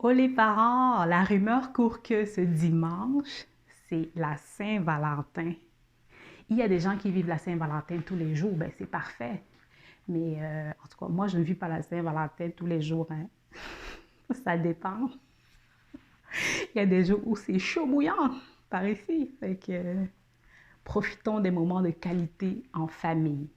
Oh les parents, la rumeur court que ce dimanche, c'est la Saint-Valentin. Il y a des gens qui vivent la Saint-Valentin tous les jours, ben c'est parfait. Mais en tout cas, moi, je ne vis pas la Saint-Valentin tous les jours, hein. Ça dépend. Il y a des jours où c'est chaud bouillant par ici. Fait que profitons des moments de qualité en famille.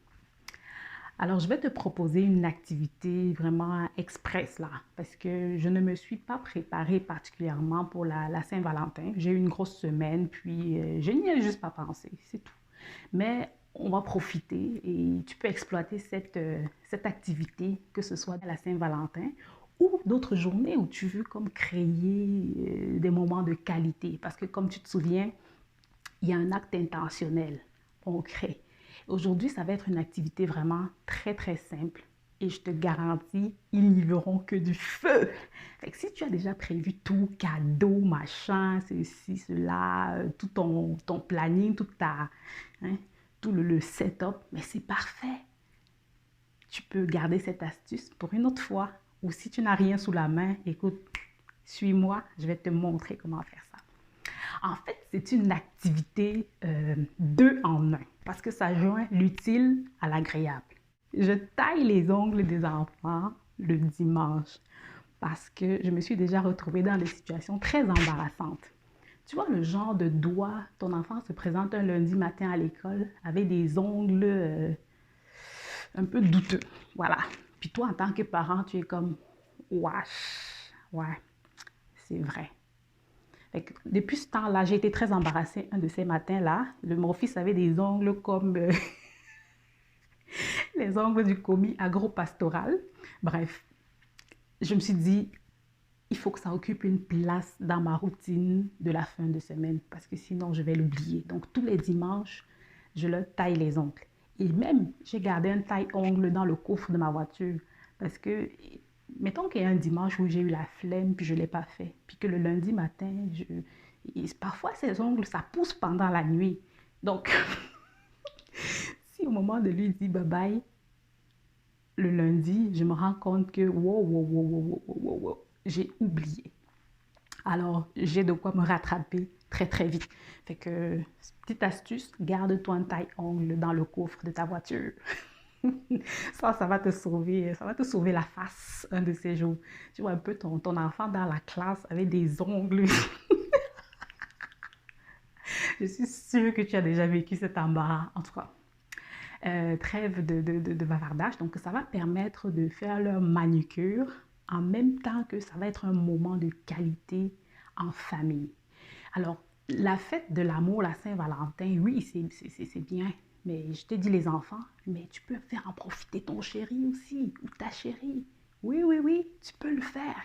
Alors, je vais te proposer une activité vraiment express là, parce que je ne me suis pas préparée particulièrement pour la Saint-Valentin. J'ai eu une grosse semaine, puis je n'y ai juste pas pensé, c'est tout. Mais on va profiter et tu peux exploiter cette activité, que ce soit à la Saint-Valentin ou d'autres journées où tu veux comme créer des moments de qualité. Parce que comme tu te souviens, il y a un acte intentionnel, on crée. Aujourd'hui, ça va être une activité vraiment très, très simple. Et je te garantis, ils n'y verront que du feu. Fait que si tu as déjà prévu tout, cadeau, machin, ceci, cela, tout ton planning, hein, tout le setup, mais c'est parfait. Tu peux garder cette astuce pour une autre fois. Ou si tu n'as rien sous la main, écoute, suis-moi, je vais te montrer comment faire ça. En fait, c'est une activité deux en un parce que ça joint l'utile à l'agréable. Je taille les ongles des enfants le dimanche parce que je me suis déjà retrouvée dans des situations très embarrassantes. Tu vois le genre de doigt, ton enfant se présente un lundi matin à l'école avec des ongles un peu douteux. Voilà. Puis toi, en tant que parent, tu es comme, wesh, ouais, c'est vrai. Depuis ce temps-là, j'ai été très embarrassée un de ces matins-là. Mon fils avait des ongles comme les ongles du commis agro-pastoral. Bref, je me suis dit, il faut que ça occupe une place dans ma routine de la fin de semaine parce que sinon, je vais l'oublier. Donc, tous les dimanches, je leur taille les ongles. Et même, j'ai gardé un taille-ongle dans le coffre de ma voiture parce que, mettons qu'il y a un dimanche où j'ai eu la flemme puis je ne l'ai pas fait, puis que le lundi matin, parfois ces ongles, ça pousse pendant la nuit. Donc, si au moment de lui dire bye bye, le lundi, je me rends compte que wow, j'ai oublié. Alors, j'ai de quoi me rattraper très très vite. Fait que, petite astuce, garde-toi un taille-ongle dans le coffre de ta voiture. Ça va te sauver la face un de ces jours. Tu vois un peu ton enfant dans la classe avec des ongles. Je suis sûre que tu as déjà vécu cet embarras. En tout cas, trêve de bavardage. Donc, ça va permettre de faire leur manucure en même temps que ça va être un moment de qualité en famille. Alors, la fête de l'amour, la Saint-Valentin, oui, c'est bien. Mais je t'ai dit les enfants, mais tu peux faire en profiter ton chéri aussi, ou ta chérie. Oui, tu peux le faire.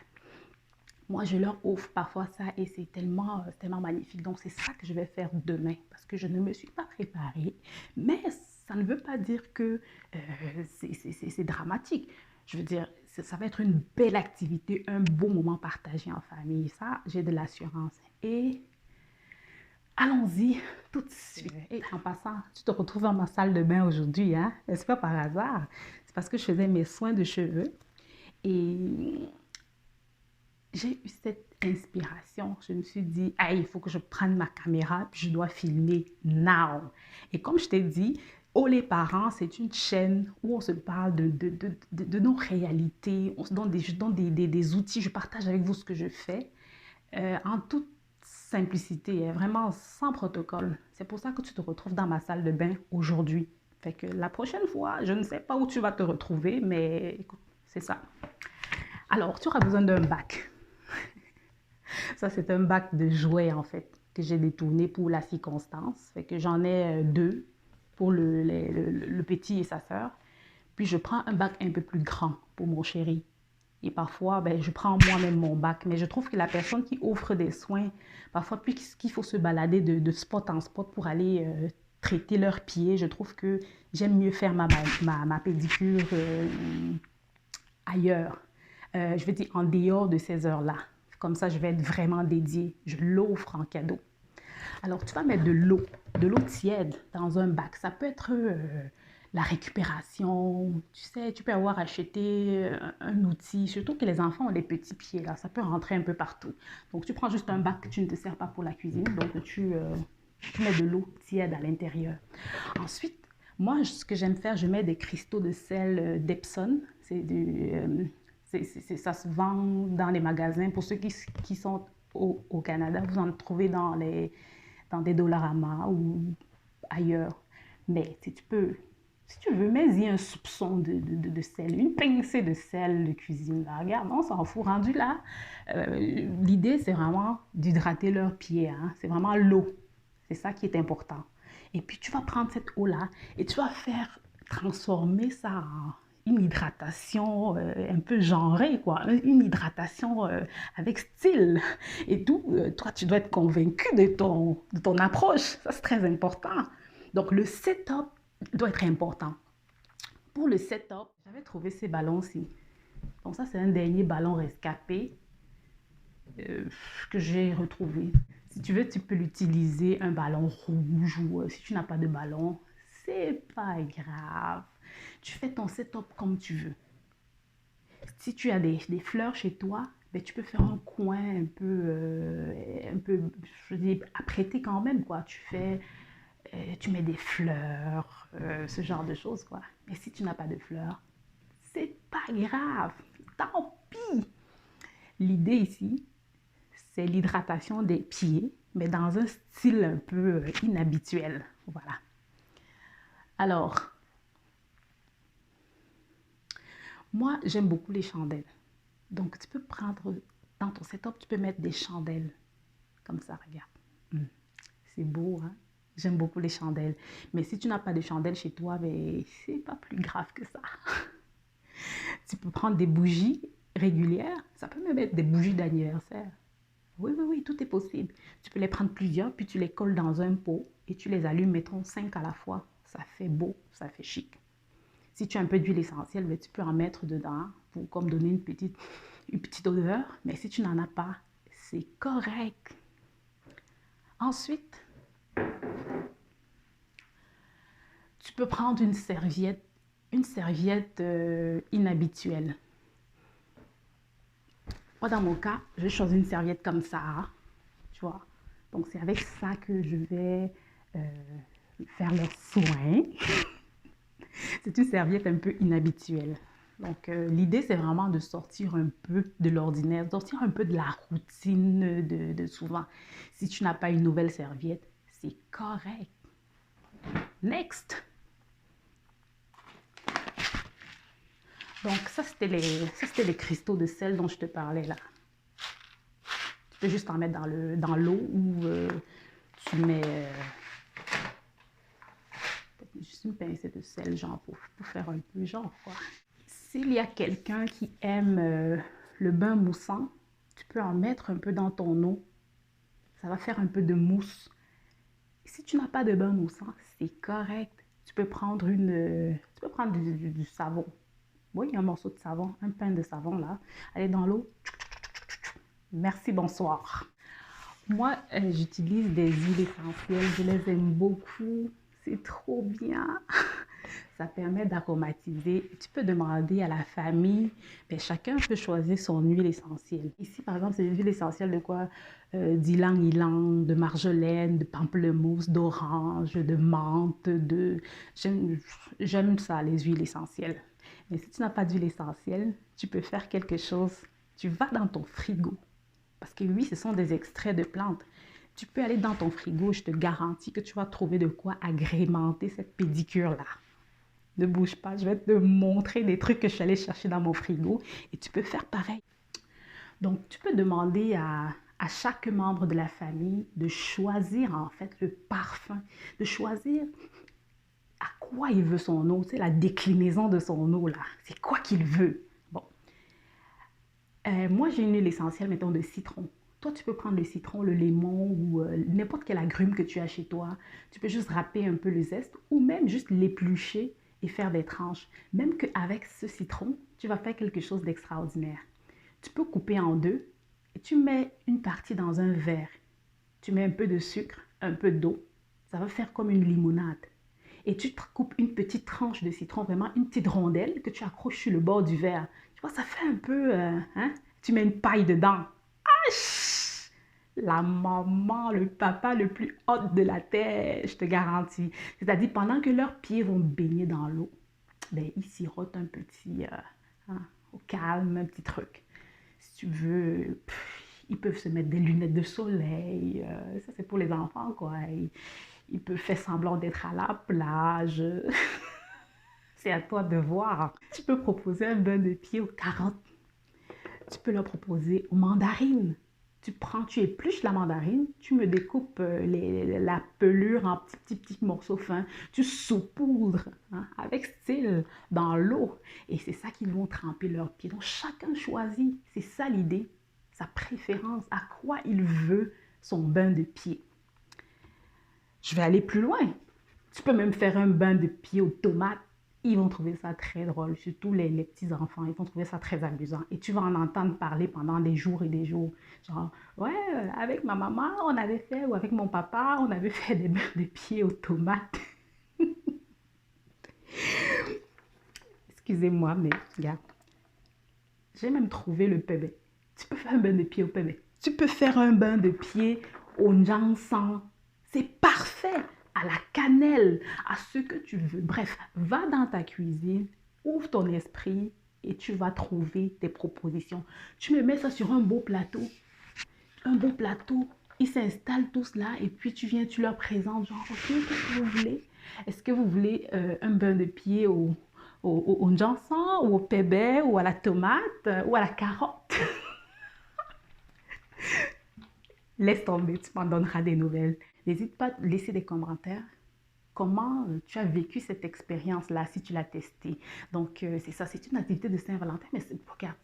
Moi, je leur offre parfois ça et c'est tellement magnifique. Donc, c'est ça que je vais faire demain parce que je ne me suis pas préparée. Mais ça ne veut pas dire que c'est dramatique. Je veux dire, ça va être une belle activité, un beau moment partagé en famille. Ça, j'ai de l'assurance. Et allons-y tout de suite. Et en passant, tu te retrouves dans ma salle de bain aujourd'hui, hein? N'est-ce pas par hasard? C'est parce que je faisais mes soins de cheveux et j'ai eu cette inspiration. Je me suis dit, ah, il faut que je prenne ma caméra, puis je dois filmer now. Et comme je t'ai dit, Oh les parents, c'est une chaîne où on se parle de nos réalités, on se donne je donne des outils, je partage avec vous ce que je fais en toute simplicité, hein, vraiment sans protocole. C'est pour ça que tu te retrouves dans ma salle de bain aujourd'hui. Fait que la prochaine fois, je ne sais pas où tu vas te retrouver, mais écoute, c'est ça. Alors, tu auras besoin d'un bac. Ça, c'est un bac de jouets, en fait, que j'ai détourné pour la circonstance. Fait que j'en ai deux pour le petit et sa sœur. Puis, je prends un bac un peu plus grand pour mon chéri. Et parfois, ben, je prends moi-même mon bac. Mais je trouve que la personne qui offre des soins, parfois, puisqu'il faut se balader de spot en spot pour aller traiter leurs pieds, je trouve que j'aime mieux faire ma pédicure ailleurs. Je veux dire, en dehors de ces heures-là. Comme ça, je vais être vraiment dédiée. Je l'offre en cadeau. Alors, tu vas mettre de l'eau tiède dans un bac. Ça peut être la récupération. Tu sais, tu peux avoir acheté un outil, surtout que les enfants ont des petits pieds, là, ça peut rentrer un peu partout. Donc, tu prends juste un bac, tu ne te sers pas pour la cuisine, donc tu mets de l'eau tiède à l'intérieur. Ensuite, moi, ce que j'aime faire, je mets des cristaux de sel d'Epsom. Ça se vend dans les magasins. Pour ceux qui sont au Canada, vous en trouvez dans des Dollarama ou ailleurs. Mais si tu veux, mets-y un soupçon de sel, une pincée de sel de cuisine. Là. Regarde, on s'en fout. Rendu là, l'idée, c'est vraiment d'hydrater leurs pieds. Hein. C'est vraiment l'eau. C'est ça qui est important. Et puis, tu vas prendre cette eau-là et tu vas faire transformer ça en une hydratation un peu genrée, quoi. Une hydratation avec style. Et tout, toi, tu dois être convaincu de ton approche. Ça, c'est très important. Donc, le setup doit être important. Pour le setup, j'avais trouvé ces ballons-ci. Donc, ça, c'est un dernier ballon rescapé que j'ai retrouvé. Si tu veux, tu peux l'utiliser un ballon rouge ou si tu n'as pas de ballon, c'est pas grave. Tu fais ton setup comme tu veux. Si tu as des fleurs chez toi, ben, tu peux faire un coin un peu, je dis, apprêté quand même, quoi. Tu mets des fleurs, ce genre de choses, quoi. Mais si tu n'as pas de fleurs, c'est pas grave. Tant pis. L'idée ici, c'est l'hydratation des pieds, mais dans un style un peu inhabituel. Voilà. Alors, moi, j'aime beaucoup les chandelles. Donc, tu peux prendre, dans ton setup, tu peux mettre des chandelles. Comme ça, regarde. C'est beau, hein? J'aime beaucoup les chandelles. Mais si tu n'as pas de chandelles chez toi, ben, c'est pas plus grave que ça. Tu peux prendre des bougies régulières. Ça peut même être des bougies d'anniversaire. Oui, oui, oui, tout est possible. Tu peux les prendre plusieurs, puis tu les colles dans un pot et tu les allumes, mettons 5 à la fois. Ça fait beau, ça fait chic. Si tu as un peu d'huile essentielle, ben, tu peux en mettre dedans pour comme donner une petite odeur. Mais si tu n'en as pas, c'est correct. Ensuite, tu peux prendre une serviette inhabituelle. Moi, dans mon cas, j'ai choisi une serviette comme ça, tu vois. Donc, c'est avec ça que je vais faire leurs soins. C'est une serviette un peu inhabituelle. Donc, l'idée, c'est vraiment de sortir un peu de l'ordinaire, de sortir un peu de la routine de souvent. Si tu n'as pas une nouvelle serviette, c'est correct. Next! Donc, ça, c'était les cristaux de sel dont je te parlais là. Tu peux juste en mettre dans l'eau ou tu mets juste une pincée de sel, genre, pour faire un peu genre, quoi. S'il y a quelqu'un qui aime le bain moussant, tu peux en mettre un peu dans ton eau. Ça va faire un peu de mousse. Si tu n'as pas de bain moussant, c'est correct. Tu peux prendre du savon. Oui, un morceau de savon, un pain de savon là. Allez dans l'eau. Merci, bonsoir. Moi, j'utilise des huiles essentielles. Je les aime beaucoup. C'est trop bien. Ça permet d'aromatiser. Tu peux demander à la famille, mais chacun peut choisir son huile essentielle. Ici, par exemple, c'est une huile essentielle de quoi? D'ylang-ylang, de marjolaine, de pamplemousse, d'orange, de menthe, J'aime ça, les huiles essentielles. Mais si tu n'as pas d'huile essentielle, tu peux faire quelque chose. Tu vas dans ton frigo. Parce que oui, ce sont des extraits de plantes. Tu peux aller dans ton frigo, je te garantis que tu vas trouver de quoi agrémenter cette pédicure-là. Ne bouge pas, je vais te montrer des trucs que je suis allée chercher dans mon frigo et tu peux faire pareil. Donc, tu peux demander à chaque membre de la famille de choisir en fait le parfum, de choisir à quoi il veut son eau, tu sais, la déclinaison de son eau là. C'est quoi qu'il veut. Bon. Moi, j'ai une huile essentielle, mettons, de citron. Toi, tu peux prendre le citron, le limon ou n'importe quel agrume que tu as chez toi. Tu peux juste râper un peu le zeste ou même juste l'éplucher et faire des tranches. Même qu'avec ce citron, tu vas faire quelque chose d'extraordinaire. Tu peux couper en deux et tu mets une partie dans un verre. Tu mets un peu de sucre, un peu d'eau. Ça va faire comme une limonade. et tu te coupes une petite tranche de citron, vraiment une petite rondelle que tu accroches sur le bord du verre. Tu vois, ça fait un peu, hein? Tu mets une paille dedans. Aïe! La maman, le papa le plus hot de la terre, je te garantis. C'est-à-dire, pendant que leurs pieds vont baigner dans l'eau, ben, ils sirotent un petit, hein, au calme, un petit truc. Si tu veux, ils peuvent se mettre des lunettes de soleil. Ça, c'est pour les enfants, quoi. Ils peuvent faire semblant d'être à la plage. C'est à toi de voir. Tu peux proposer un bain de pied aux carottes. Tu peux leur proposer aux mandarines. Tu épluches la mandarine, tu me découpes la pelure en petits morceaux fins, tu saupoudres, hein, avec style dans l'eau. Et c'est ça qu'ils vont tremper leurs pieds. Donc chacun choisit, c'est ça l'idée, sa préférence, à quoi il veut son bain de pied. Je vais aller plus loin. Tu peux même faire un bain de pied aux tomates. Ils vont trouver ça très drôle, surtout les petits-enfants. Ils vont trouver ça très amusant. Et tu vas en entendre parler pendant des jours et des jours. Genre, ouais, avec ma maman, on avait fait, ou avec mon papa, on avait fait des bains de pied aux tomates. Excusez-moi, mais regarde, j'ai même trouvé le pébé. Tu peux faire un bain de pied au pébé. Tu peux faire un bain de pied au njansan. C'est parfait, à la cannelle, à ce que tu veux. Bref, va dans ta cuisine, ouvre ton esprit et tu vas trouver tes propositions. Tu me mets ça sur un beau plateau. Un beau plateau. Ils s'installent tous là et puis tu viens, tu leur présentes genre, ok, qu'est-ce que vous voulez? Est-ce que vous voulez un bain de pied au njansan ou au pébé ou à la tomate ou à la carotte? Laisse tomber, tu m'en donneras des nouvelles. N'hésite pas à laisser des commentaires. Comment tu as vécu cette expérience-là si tu l'as testée. Donc, c'est ça, c'est une activité de Saint-Valentin, mais regarde,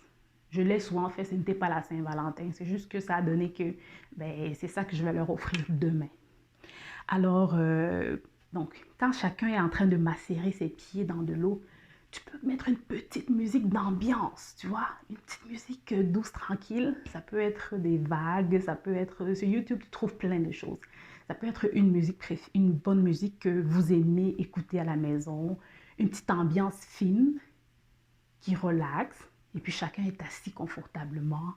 je l'ai souvent fait, ce n'était pas la Saint-Valentin. C'est juste que ça a donné que ben, c'est ça que je vais leur offrir demain. Alors, donc, quand chacun est en train de macérer ses pieds dans de l'eau, tu peux mettre une petite musique d'ambiance, tu vois, une petite musique douce, tranquille. Ça peut être des vagues, ça peut être... Sur YouTube, tu trouves plein de choses. Ça peut être une bonne musique que vous aimez écouter à la maison, une petite ambiance fine qui relaxe. Et puis chacun est assis confortablement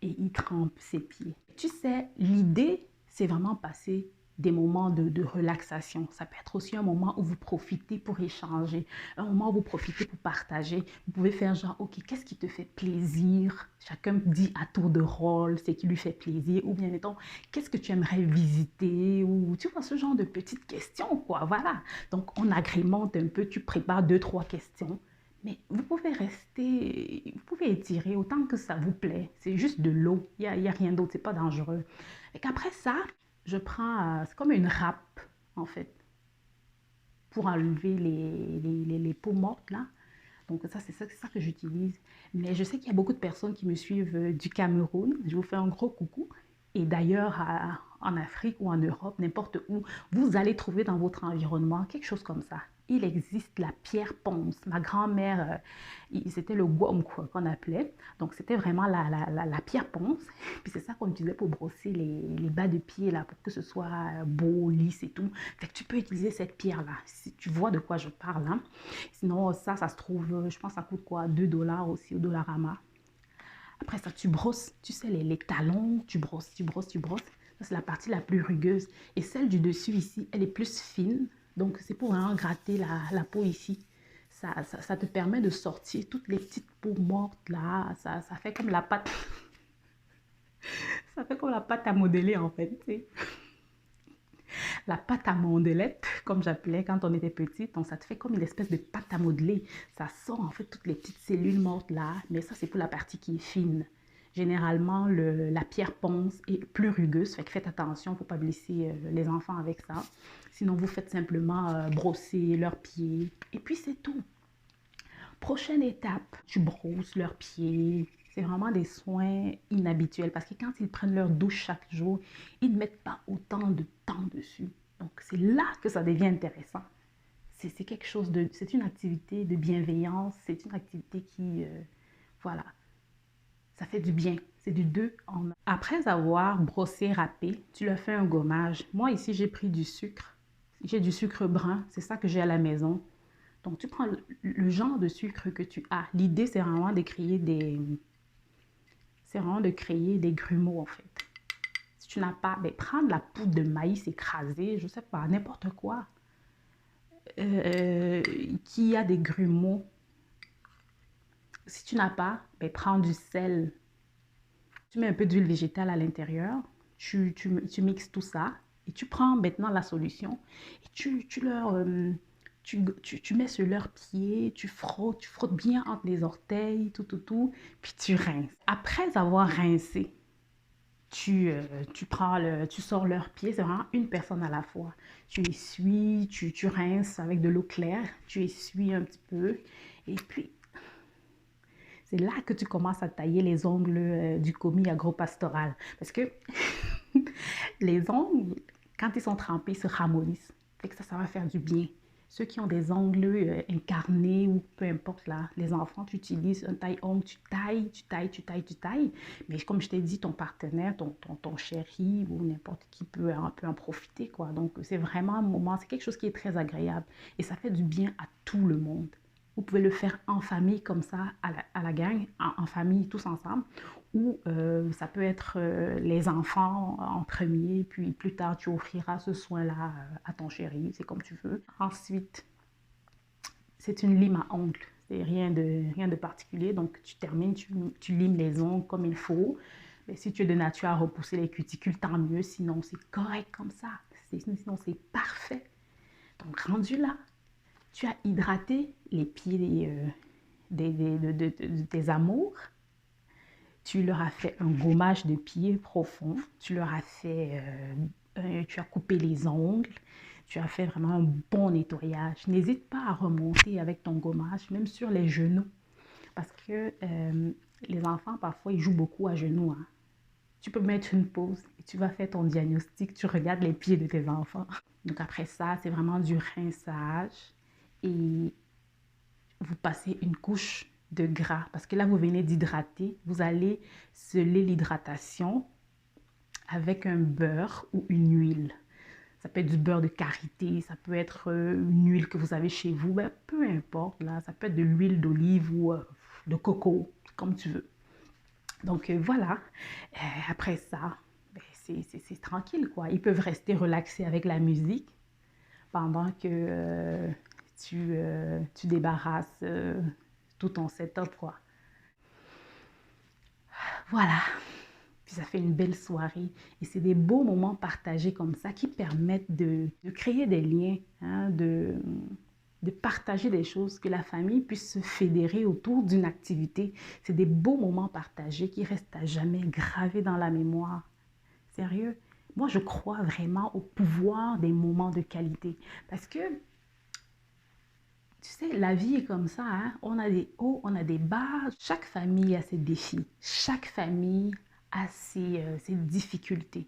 et il trempe ses pieds. Tu sais, l'idée, c'est vraiment passer des moments de relaxation. Ça peut être aussi un moment où vous profitez pour échanger, un moment où vous profitez pour partager. Vous pouvez faire genre, ok, qu'est-ce qui te fait plaisir? Chacun dit à tour de rôle ce qui lui fait plaisir. Ou bien, mettons, qu'est-ce que tu aimerais visiter? Ou tu vois, ce genre de petites questions, quoi. Voilà. Donc, on agrémente un peu, tu prépares 2, 3 questions. Mais vous pouvez rester, vous pouvez étirer autant que ça vous plaît. C'est juste de l'eau. Il y a rien d'autre. C'est pas dangereux. Et qu'après ça, je prends, c'est comme une râpe, en fait, pour enlever les peaux mortes, là. Donc ça, c'est ça que j'utilise. Mais je sais qu'il y a beaucoup de personnes qui me suivent du Cameroun. Je vous fais un gros coucou. Et d'ailleurs, en Afrique ou en Europe, n'importe où, vous allez trouver dans votre environnement quelque chose comme ça. Il existe la pierre ponce. Ma grand-mère, c'était le guam qu'on appelait. Donc, c'était vraiment la pierre ponce. Puis, c'est ça qu'on utilisait pour brosser les bas de pied, là, pour que ce soit beau, lisse et tout. Fait que tu peux utiliser cette pierre-là, si tu vois de quoi je parle. Hein. Sinon, ça se trouve, je pense, ça coûte quoi? 2 $ aussi au Dollarama. Après ça, tu brosses, tu sais, les talons, tu brosses, tu brosses, tu brosses. Ça, c'est la partie la plus rugueuse. Et celle du dessus ici, elle est plus fine. Donc, c'est pour vraiment gratter la peau ici. Ça te permet de sortir toutes les petites peaux mortes là. Ça fait comme la pâte. Ça fait comme la pâte à modeler en fait. Tu sais. La pâte à modelette, comme j'appelais quand on était petit. Donc, ça te fait comme une espèce de pâte à modeler. Ça sort en fait toutes les petites cellules mortes là. Mais ça, c'est pour la partie qui est fine. Généralement, la pierre ponce est plus rugueuse. Fait que faites attention, il ne faut pas blesser les enfants avec ça. Sinon, vous faites simplement brosser leurs pieds. Et puis, c'est tout. Prochaine étape, tu brosses leurs pieds. C'est vraiment des soins inhabituels parce que quand ils prennent leur douche chaque jour, ils ne mettent pas autant de temps dessus. Donc, c'est là que ça devient intéressant. C'est quelque chose de... C'est une activité de bienveillance. C'est une activité qui... voilà. Ça fait du bien. C'est du 2 en 1. Après avoir brossé, râpé, tu leur fais un gommage. Moi, ici, j'ai pris du sucre. J'ai du sucre brun, c'est ça que j'ai à la maison. Donc, tu prends le genre de sucre que tu as. L'idée, c'est vraiment de créer des grumeaux, en fait. Si tu n'as pas, ben, prends de la poudre de maïs écrasée, je sais pas, n'importe quoi, euh, qui a des grumeaux. Si tu n'as pas, ben, prends du sel. Tu mets un peu d'huile végétale à l'intérieur. Tu mixes tout ça et tu prends maintenant la solution et tu mets sur leurs pieds, tu frottes bien entre les orteils, tout, puis tu rinces. Après avoir rincé, tu sors leurs pieds, c'est vraiment une personne à la fois. Tu essuies, tu rinces avec de l'eau claire, tu essuies un petit peu, et puis c'est là que tu commences à tailler les ongles du commis agropastoral. Parce que les ongles, quand ils sont trempés, se ramollissent. Fait que ça va faire du bien. Ceux qui ont des ongles incarnés ou peu importe là, les enfants, tu utilises un taille-ongle, tu tailles. Mais comme je t'ai dit, ton partenaire, ton chéri ou n'importe qui peut en profiter, quoi. Donc, c'est vraiment un moment, c'est quelque chose qui est très agréable et ça fait du bien à tout le monde. Vous pouvez le faire en famille comme ça, à la gang, en famille, tous ensemble. Ou ça peut être les enfants en premier, puis plus tard, tu offriras ce soin-là à ton chéri, c'est comme tu veux. Ensuite, c'est une lime à ongles. C'est rien de particulier. Donc, tu termines, tu limes les ongles comme il faut. Mais si tu es de nature à repousser les cuticules, tant mieux. Sinon, c'est correct comme ça. Sinon, c'est parfait. Donc, rendu là, tu as hydraté les pieds de tes amours. Tu leur as fait un gommage de pieds profond. Tu leur as tu as coupé les ongles. Tu as fait vraiment un bon nettoyage. N'hésite pas à remonter avec ton gommage, même sur les genoux. Parce que les enfants, parfois, ils jouent beaucoup à genoux. Hein. Tu peux mettre une pause et tu vas faire ton diagnostic. Tu regardes les pieds de tes enfants. Donc après ça, c'est vraiment du rinçage. Et vous passez une couche de gras. Parce que là, vous venez d'hydrater. Vous allez sceller l'hydratation avec un beurre ou une huile. Ça peut être du beurre de karité, ça peut être une huile que vous avez chez vous, ben, peu importe, là, ça peut être de l'huile d'olive ou de coco, comme tu veux. Donc voilà, après ça, ben, c'est tranquille, quoi. Ils peuvent rester relaxés avec la musique pendant que tu débarrasses tout ton setup, quoi. Voilà. Puis ça fait une belle soirée. Et c'est des beaux moments partagés comme ça qui permettent de créer des liens, hein, de partager des choses, que la famille puisse se fédérer autour d'une activité. C'est des beaux moments partagés qui restent à jamais gravés dans la mémoire. Sérieux. Moi, je crois vraiment au pouvoir des moments de qualité. Parce que, tu sais, la vie est comme ça, hein? On a des hauts, on a des bas. Chaque famille a ses défis. Chaque famille a ses difficultés.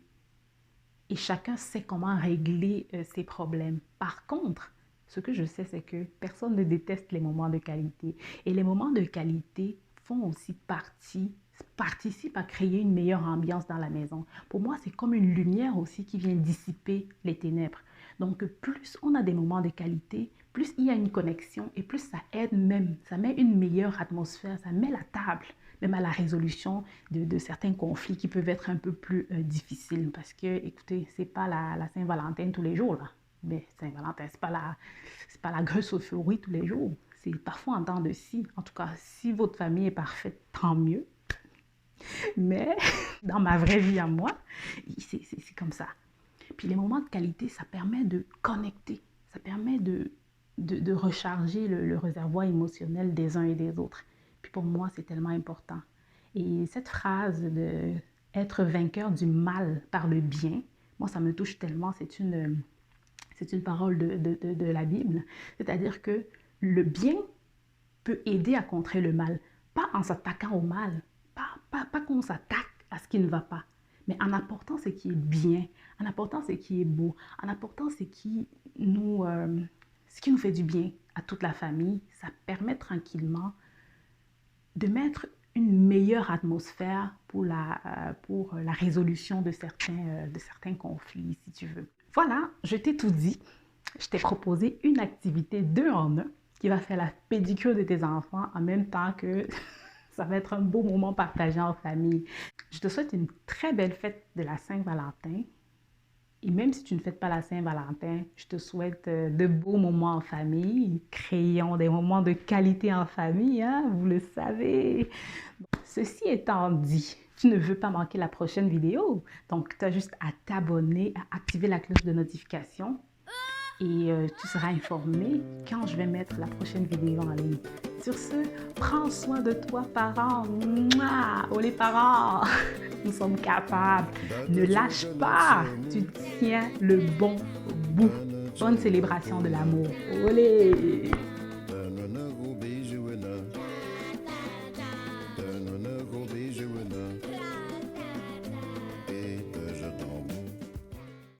Et chacun sait comment régler ses problèmes. Par contre, ce que je sais, c'est que personne ne déteste les moments de qualité. Et les moments de qualité font aussi participent à créer une meilleure ambiance dans la maison. Pour moi, c'est comme une lumière aussi qui vient dissiper les ténèbres. Donc, plus on a des moments de qualité, plus il y a une connexion et plus ça aide même, ça met une meilleure atmosphère, ça met la table même à la résolution de certains conflits qui peuvent être un peu plus difficiles. Parce que, écoutez, c'est pas la Saint-Valentin tous les jours, là. Mais Saint-Valentin, c'est pas la grosse euphorie tous les jours. C'est parfois en temps de scie. En tout cas, si votre famille est parfaite, tant mieux. Mais dans ma vraie vie à moi, c'est comme ça. Puis les moments de qualité, ça permet de connecter. Ça permet de recharger le réservoir émotionnel des uns et des autres. Puis pour moi, c'est tellement important. Et cette phrase de être vainqueur du mal par le bien, moi, ça me touche tellement. C'est une parole de la Bible. C'est-à-dire que le bien peut aider à contrer le mal. Pas en s'attaquant au mal. Pas qu'on s'attaque à ce qui ne va pas. Mais en apportant ce qui est bien, en apportant ce qui est beau, en apportant ce qui nous fait du bien à toute la famille, ça permet tranquillement de mettre une meilleure atmosphère pour pour la résolution de certains conflits, si tu veux. Voilà, je t'ai tout dit. Je t'ai proposé une activité 2 en 1 qui va faire la pédicure de tes enfants en même temps que ça va être un beau moment partagé en famille. Je te souhaite une très belle fête de la Saint-Valentin. Et même si tu ne fêtes pas la Saint-Valentin, je te souhaite de beaux moments en famille. Créons des moments de qualité en famille, hein, vous le savez. Ceci étant dit, tu ne veux pas manquer la prochaine vidéo. Donc, tu as juste à t'abonner, à activer la cloche de notification et tu seras informé quand je vais mettre la prochaine vidéo en ligne. Sur ce, prends soin de toi, parents. Mouah! Oh les parents, nous sommes capables. Ne lâche pas, tu tiens le bon bout. Bonne célébration de l'amour. Olé!